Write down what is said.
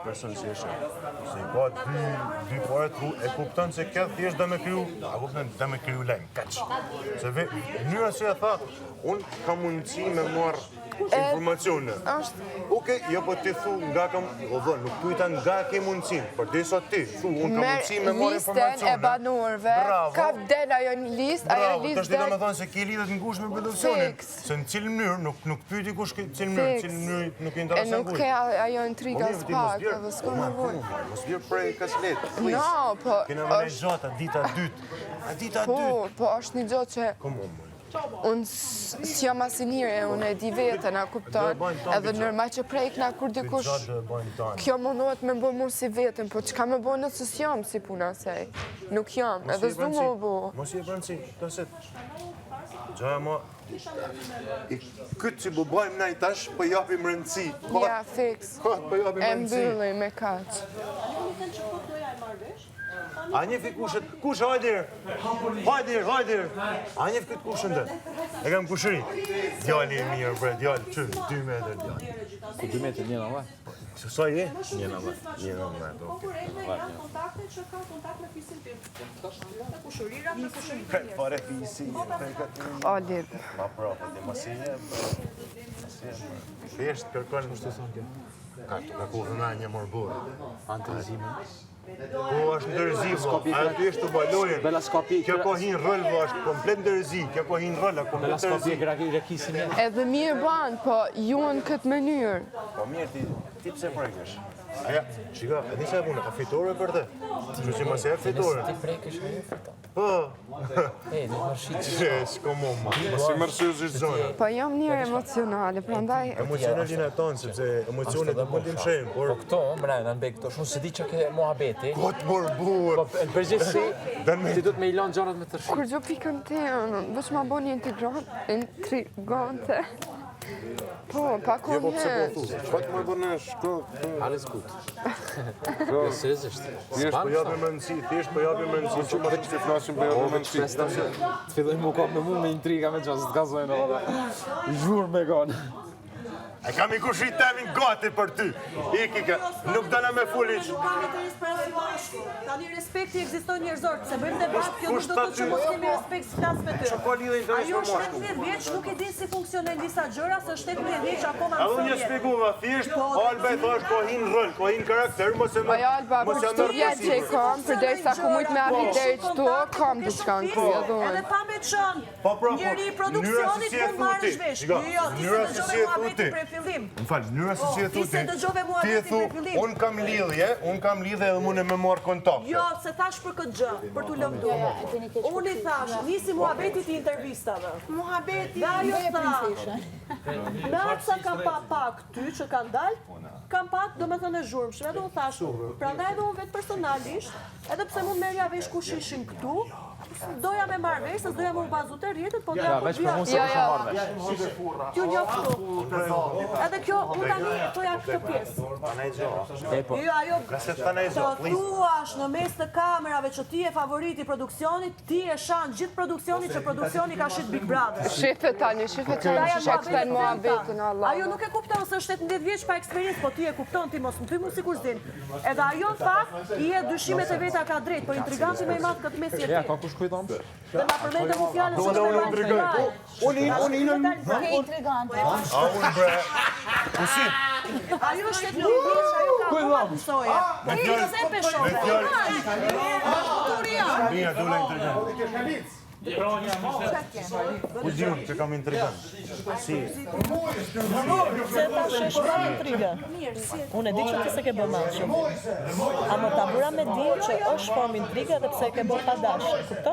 person si është. Se ka dy pare tru, e kupton se kjo thjesht dhe me kryu, dhe me kryu lejmë, kaq. Se mënyra si e tha, unë kam mundësi me marrë informacione. Okej, jo po ti thu nga kam, nuk pyeta nga ke mundësin, për disa ti, thu, unë kam mundësi me marrë informacione. Listën e banorëve, ka del ajo një listë, ajo listë... Bravo, të shtë me thonë se ke lidhet në kush me produksionin, se në cilë mënyrë, nuk pyti kush cilë mënyrë nuk e interesan kush. E nuk ke ajo intriga s'pak, edhe s'ko në vojnë. Mos vjerë prej kaslet, No, po... Kena me ne gjata, dita dytë. A dita dytë? Po, është një gjotë që... Unë s'jam asinire, unë e di vetën, a kupton, edhe nërma që prejkna kur dikush, kjo mundohet me bo mu si vetën, po qka me bo nësë s'jam si puna sej, nuk jam, edhe s'du më bo. Mos i e brëndësi, të set. Gjaja ma, këtë që bëbajmë na i tash, për japim rëndësi. Ja, fix, e mbylli me kaq. A njef i kushet, kush, hajdir, hajdir, a njef këtë kushën dhe, e kam kushëri. Djalli e mirë, bre, djalli, që, 2 metër djalli. Ku 2 metër, një në vaj? Sa je? Një në vaj. Një në vaj, oke. Pare fisi, Olir. ma profe, dhe masije, thjesht kërkon më shtë thonë kjo. Ka kohë nga një morburë. Antërzime. Po është ndërzi, aty është të balojën. Kjo ko hinë rëllë, është komplet ndërzi, kjo ko hinë rëllë, komplet ndërzi. Edhe mirë banë, po ju në këtë mënyrë. Po mirë, ti pse prekësh? Aja, shika, e di që e pune, ka fitore për te? Që që mëse e fitore? Ti prekësh e fitore? Po. E, në mërshit. Që, s'ko mu ma, mësi mërshit është zonë. Po jam njërë emocionale, pra ndaj... Emocionalin e tonë, sepse emocionet nuk mund t'im shenë, por... Po këto, mrejnë, në këto, shumë se di që ke muhabeti. Kotë morbur! Po, në përgjithësi, ti du të me ilon gjonat me të rëshit. Kur gjo pikën te, vëç ma bo një intrigante. Po, pa Je po pse po konjesh. thu, qatë më bënesh, Alles gut. Jo, seriozisht. thjesht po japim rëndësi, thjesht po japim rëndësi, që më që flasim po japim rëndësi. Të fillojmë mu kap me mu me intriga me qasë të gazojnë edhe. Zhur me konë. E kam i kushit temin gati për ty. Iki ka, nuk dana me fuliq. Tani respekti ekziston njerëzor, se bëjmë debat, kjo nuk do të thotë që mos kemi respekt si flas me ty. Po lidhe interes Ajo me moshkull. 17 vjeç nuk e din si funksionojnë disa gjëra, se 17 vjeç akoma A unë një shpjeguva, thjesht, Alba e thash ko hin rëll, ko hin karakter, mos e Po jo, Alba, kur qëtu vjetë që i kam, përderisa ku mujtë me arrit deri qëtu, kam diçka në kuj, edhe Edhe unë. pa me çon. Njëri i produksionit mund marrësh vesh. Jo, ti se dëgjove muhabetin për fillim. Më falë, njëra se si e thu Ti se dëgjove ti e muhabetin thu, për fillim. unë kam lidhje edhe mune me marrë kontakte. Jo, se thash për këtë gjë, për t'u lëmdu. Unë i thash, nisi muhabetit i intervistave. Muhabeti, dhe ajo tha, në atë sa kam pa këty që kanë dalë, kam pak do me thënë e zhurmshme, edhe unë thash, pra ndaj edhe unë vetë personalisht, edhe pse mund merja vesh kush ishin këtu, doja me marrë vesh, se doja me u bazu të rjetët, po doja Veç për mund se kështë marrë vesh. T'ju një këtu. Edhe kjo, unë tani toja këtë pjesë. Jo, ajo, të thuash në mes të kamerave që ti e favoriti produksionit, ti e shanë gjithë produksionit që produksioni ka shqit Big Brother. Shifet tani, shifet tani që shekten mua betën, Allah. Ajo nuk e kupton se është 18 vjeç pa eksperiencë, po ti e kupton, ti mos më ty mu si kur zin. Edhe ajo në fakt, i e dyshimet e veta ka drejt, po intriganti me i matë këtë mes jeti. Ja, ka kush kujton? Dhe ma përmende mu fjallën që të me intrigant. Unë bre, usit, Ajo është 18 vjeç, ajo ka akoma mësoje. me Ti fjallë, nëse e peshove. Mija, dule intrigant. Ku gjun që kam intrigant? Si? Se ta shesh pa intriga. Unë e di që ti se ke bërë mashëm. A më ta bëra me di që është formë intriga dhe pse ke bërë pa dashje, kupton?